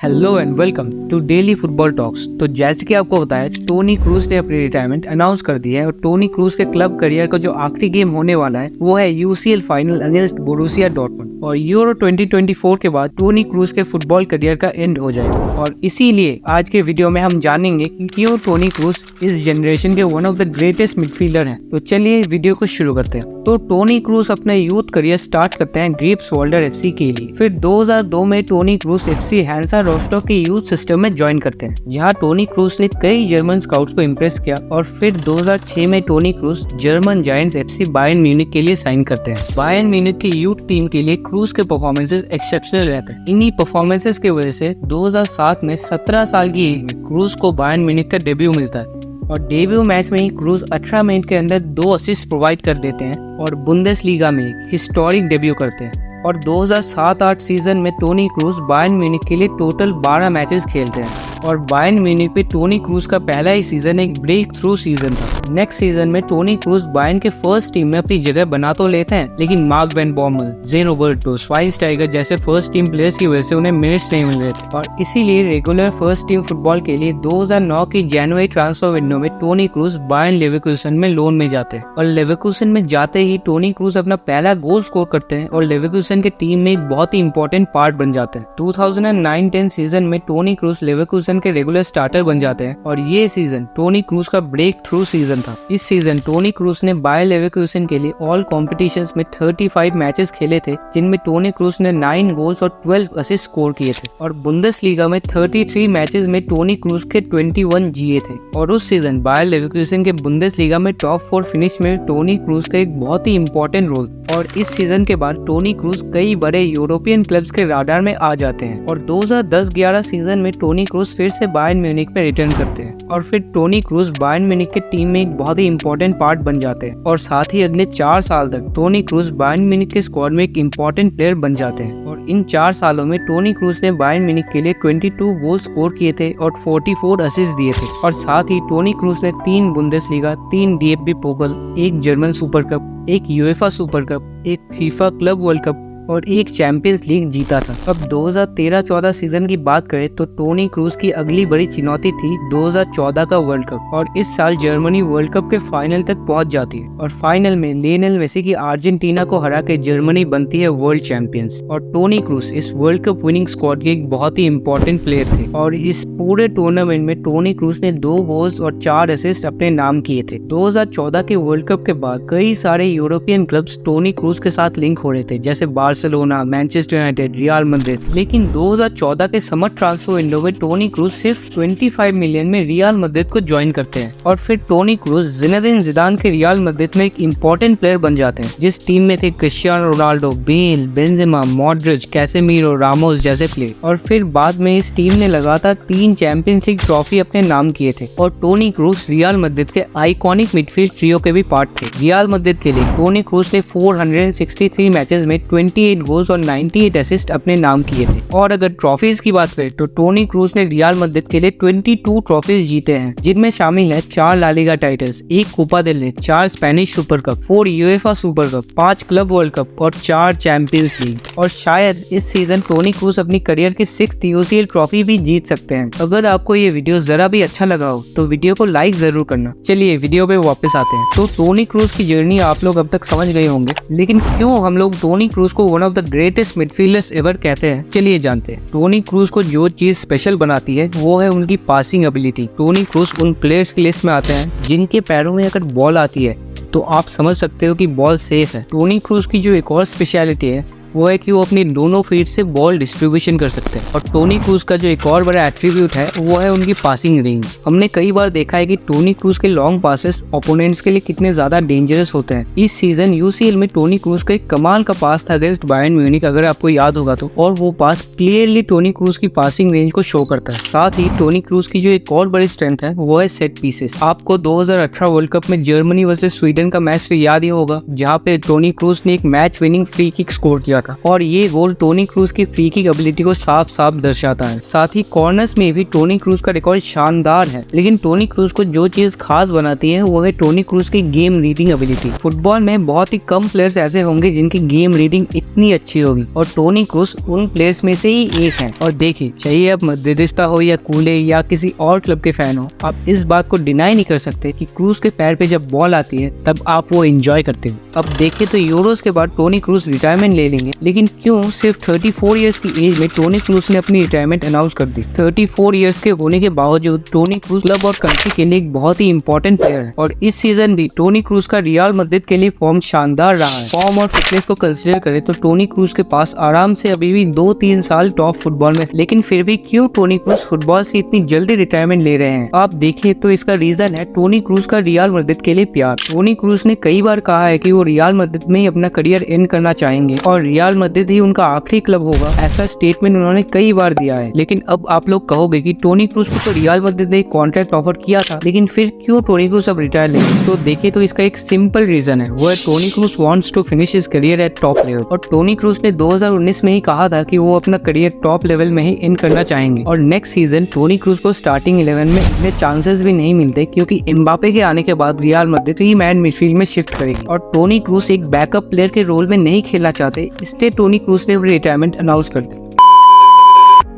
Hello and welcome to daily football talks. तो जैसे कि आपको बताया, टोनी क्रूज ने अपनी रिटायरमेंट अनाउंस कर दी है और टोनी क्रूज के क्लब करियर का जो आखिरी गेम होने वाला है वो है UCL final against Borussia Dortmund. और यूरो 2024 के बाद टोनी क्रूज के फुटबॉल करियर का एंड हो जाएगा। और इसीलिए आज के वीडियो में हम जानेंगे कि क्यों टोनी क्रूज इस जनरेशन के one of the greatest midfielder हैं। तो चलिए वीडियो को शुरू करते हैं। तो टोनी क्रूज अपना यूथ करियर स्टार्ट करते हैं ग्रीप्सवाल्डर एफसी के लिए। फिर 2002 में टोनी क्रूज एफसी हैंसा रोस्टॉक के यूथ सिस्टम में ज्वाइन करते हैं, जहां टोनी क्रूज ने कई जर्मन स्काउट्स को इम्प्रेस किया। और फिर 2006 में Toni cruise German giants FC Bayern Munich के लिए साइन करते हैं। बायर्न म्यूनिख की यूथ टीम के लिए क्रूज के परफॉर्मेंसेस एक्सेप्शनल रहते हैं। इन्हीं परफॉर्मेंसेस की वजह से 2007 में 17 साल की एज में क्रूज को बायर्न म्यूनिख का डेब्यू मिलता है। और डेब्यू मैच में ही क्रूज 18 मिनट के अंदर 2 असिस्ट प्रोवाइड कर देते हैं और बुंदेसलीगा में एक हिस्टोरिक डेब्यू करते हैं। और 2007-8 सीजन में टोनी क्रूज बायर्न म्यूनिख के लिए टोटल 12 मैचेस खेलते हैं। और बायर्न म्यूनिख पे टोनी क्रूज का पहला ही सीजन एक ब्रेक थ्रू सीजन था। नेक्स्ट सीजन में टोनी क्रूज बायर्न के फर्स्ट टीम में अपनी जगह बना तो लेते हैं, लेकिन Mark van Bommel, Ze Roberto, Schweinsteiger जैसे फर्स्ट टीम प्लेयर्स की वजह से उन्हें मिनट्स नहीं मिल रहे थे। और इसीलिए रेगुलर फर्स्ट टीम फुटबॉल के लिए 2009 की जनवरी ट्रांसफर विंडो में टोनी क्रूज बायर्न लेवरकुसन में लोन में जाते हैं। और लेवरकुसन में जाते ही टोनी क्रूज अपना पहला गोल स्कोर करते हैं और लेवरकुसन के टीम में एक बहुत ही इंपॉर्टेंट पार्ट बन जाते हैं। 2009-10 सीजन में टोनी क्रूज लेवरकुसन के रेगुलर स्टार्टर बन जाते हैं और ये सीजन टोनी क्रूज का ब्रेक थ्रू सीजन था। इस सीजन टोनी क्रूज ने बायर लेवरकुसन के लिए ऑल कॉम्पिटिशन्स में 35 मैचेस खेले थे, जिनमें टोनी क्रूज ने 9 गोल्स और 12 असिस्ट स्कोर किए थे। और बुंदेसलीगा में 33 मैचेस में टोनी क्रूज के 21 जीए थे। और उस सीजन बायर लेवरकुसन के बुंदेसलीगा में टॉप 4 फिनिश में टोनी क्रूज का एक बहुत ही इंपॉर्टेंट रोल। और इस सीजन के बाद टोनी क्रूज कई बड़े यूरोपियन क्लब्स के राडार में आ जाते हैं। और 2010-11 सीजन में टोनी क्रूज फिर से बायर्न म्यूनिख पे रिटर्न करते हैं और फिर टोनी क्रूज बायर्न म्यूनिख के टीम में एक बहुत ही इंपॉर्टेंट पार्ट बन जाते हैं। और साथ ही अगले 4 साल तक टोनी क्रूज बायर्न म्यूनिख के स्क्वाड में एक इंपॉर्टेंट प्लेयर बन जाते हैं। और इन 4 सालों में टोनी क्रूज ने बायर्न म्यूनिख के लिए 22 गोल स्कोर किए थे और 44 असिस्ट दिए थे। और साथ ही टोनी क्रूज ने 3 Bundesliga, 3 DFB पोकल, 1 German super cup, 1 UEFA super cup, 1 FIFA club world cup और 1 चैंपियंस लीग जीता था। अब 2013-14 सीजन की बात करें तो टोनी क्रूज की अगली बड़ी चुनौती थी 2014 का वर्ल्ड कप। और इस साल जर्मनी वर्ल्ड कप के फाइनल तक पहुंच जाती है और फाइनल में लियोनेल मेसी की अर्जेंटीना को हरा के जर्मनी बनती है वर्ल्ड चैंपियंस। और टोनी क्रूज इस वर्ल्ड कप विनिंग स्क्वाड के एक बहुत ही इंपॉर्टेंट प्लेयर थे। और इस पूरे टूर्नामेंट में टोनी क्रूज ने 2 गोल्स और 4 असिस्ट अपने नाम किए थे। 2014 के वर्ल्ड कप के बाद कई सारे यूरोपियन क्लब्स टोनी क्रूज के साथ लिंक हो रहे थे, जैसे Barcelona, Manchester United, real Madrid. लेकिन 2014 के समर ट्रांसफर विंडो में टोनी क्रूज सिर्फ 25 मिलियन में रियल मैड्रिड को ज्वाइन करते हैं। और फिर टोनी क्रूज ज़िनेदिन ज़िदान के रियल मैड्रिड में एक इंपॉर्टेंट प्लेयर बन जाते हैं, जिस टीम में थे Cristiano Ronaldo, Bale, Benzema, Modric, Casemiro, Ramos जैसे प्लेयर। और फिर बाद में इस टीम ने लगातार 3 चैंपियंस लीग ट्रॉफी अपने नाम किए थे। और टोनी क्रूज रियल मैड्रिड के आइकॉनिक मिडफील्ड ट्रियो के भी पार्ट थे। रियल मैड्रिड के लिए टोनी क्रूज ने 463 मैचेस में 28 गोल्स और 98 असिस्ट अपने नाम किए थे। और अगर ट्रॉफीज की बात करें तो टोनी क्रूज ने रियल मैड्रिड के लिए 22 ट्रॉफीज जीते हैं, जिनमें शामिल है 4 ला लीगा टाइटल्स, 1 कोपा देल रे, 4 Spanish super cup, 4 UEFA super cup, 5 club world cup और 4 चैंपियंस लीग। और शायद इस सीजन टोनी क्रूज अपनी करियर की 6th यूसीएल ट्रॉफी भी जीत सकते हैं। अगर आपको ये वीडियो जरा भी अच्छा लगा हो तो वीडियो को लाइक जरूर करना। चलिए वीडियो पे वापस आते हैं। तो टोनी क्रूज की जर्नी आप लोग अब तक समझ गए होंगे, लेकिन क्यों हम लोग टोनी क्रूज को one of the greatest midfielders ever कहते हैं, चलिए जानते हैं। टोनी क्रूज को जो चीज स्पेशल बनाती है वो है उनकी पासिंग एबिलिटी। टोनी क्रूज उन प्लेयर्स की लिस्ट में आते हैं जिनके पैरों में अगर बॉल आती है तो आप समझ सकते हो कि बॉल सेफ है। टोनी क्रूज की जो एक और स्पेशलिटी है वो है कि वो अपनी दोनों फीट से बॉल डिस्ट्रीब्यूशन कर सकते हैं। और टोनी क्रूज का जो एक और बड़ा एट्रीब्यूट है वो है उनकी पासिंग रेंज। हमने कई बार देखा है कि टोनी क्रूज के लॉन्ग पासेस ओपोनेंट्स के लिए कितने ज्यादा डेंजरस होते हैं। इस सीजन यूसीएल में टोनी क्रूज का एक कमाल का पास था अगेंस्ट बायर्न म्यूनिख, अगर आपको याद होगा तो। और वो पास क्लियरली टोनी क्रूज की पासिंग रेंज को शो करता है। साथ ही टोनी क्रूज की जो एक और बड़ी स्ट्रेंथ है वो है सेट पीसेस। आपको 2018 वर्ल्ड कप में जर्मनी वर्सेस स्वीडन का मैच तो याद ही होगा, जहाँ पे टोनी क्रूज ने एक match winning free kick score किया का, और ये गोल टोनी क्रूज की फ्री किक एबिलिटी को साफ साफ दर्शाता है। साथ ही कॉर्नर्स में भी टोनी क्रूज का रिकॉर्ड शानदार है, लेकिन टोनी क्रूज को जो चीज खास बनाती है वो है टोनी क्रूज की गेम रीडिंग एबिलिटी। फुटबॉल में बहुत ही कम प्लेयर्स ऐसे होंगे जिनकी गेम रीडिंग इतनी अच्छी होगी, और टोनी क्रूज उन प्लेयर्स में से ही एक है। और देखिए, चाहिए आप मध्यस्था हो या कूले या किसी और क्लब के फैन हो, आप इस बात को डिनाई नहीं कर सकते कि क्रूज के पैर पे जब बॉल आती है तब आप वो एंजॉय करते हो। अब देखें तो यूरोस के बाद टोनी क्रूज रिटायरमेंट ले लेंगे, लेकिन क्यों सिर्फ 34 इयर्स की एज में टोनी क्रूज ने अपनी रिटायरमेंट अनाउंस कर दी। 34 इयर्स के होने के बावजूद टोनी क्रूज क्लब और कंट्री के लिए एक बहुत ही इंपॉर्टेंट प्लेयर है, और इस सीजन भी टोनी क्रूज का रियल मैड्रिड के लिए फॉर्म शानदार रहा है। फॉर्म और फिटनेस को कंसीडर करें तो टोनी क्रूज के पास आराम से अभी भी 2-3 साल टॉप फुटबॉल में, लेकिन फिर भी क्यों टोनी क्रूज फुटबॉल से इतनी जल्दी रिटायरमेंट ले रहे हैं? आप देखिए तो इसका रीजन है टोनी क्रूज का रियल मैड्रिड के लिए प्यार। टोनी क्रूज ने कई बार कहा है कि वो रियल मैड्रिड में ही अपना करियर एंड करना चाहेंगे और रियल मैड्रिड ही उनका आखिरी क्लब होगा, ऐसा स्टेटमेंट उन्होंने कई बार दिया है। लेकिन अब आप लोग कहोगे कि टोनी क्रूज को तो रियल मैड्रिड ने कॉन्ट्रैक्ट ऑफर किया था, लेकिन फिर क्यों टोनी क्रूज अब रिटायर लेंगे? तो देखिए तो इसका एक सिंपल रीजन है, वो है Toni Kroos wants to finish his career at top level. और टोनी क्रूज ने 2019 में ही कहा था कि वो अपना करियर टॉप लेवल में ही एंड करना चाहेंगे, और नेक्स्ट सीजन टोनी क्रूज को स्टार्टिंग 11 में इतने चांसेस भी नहीं मिलते, क्योंकि एम्बापे के आने के बाद रियल मैड्रिड 3 मैन मिडफील्ड में शिफ्ट करेगी, और टोनी क्रूज एक बैकअप प्लेयर के रोल में नहीं खेलना चाहते, इसलिए टोनी क्रूज ने रिटायरमेंट अनाउंस कर दी।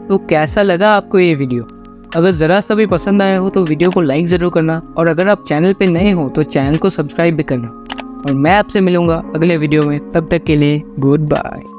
तो कैसा लगा आपको ये वीडियो? अगर जरा सा भी पसंद आया हो तो वीडियो को लाइक जरूर करना, और अगर आप चैनल पे नए हो तो चैनल को सब्सक्राइब भी करना, और मैं आपसे मिलूंगा अगले वीडियो में। तब तक के लिए गुड बाय।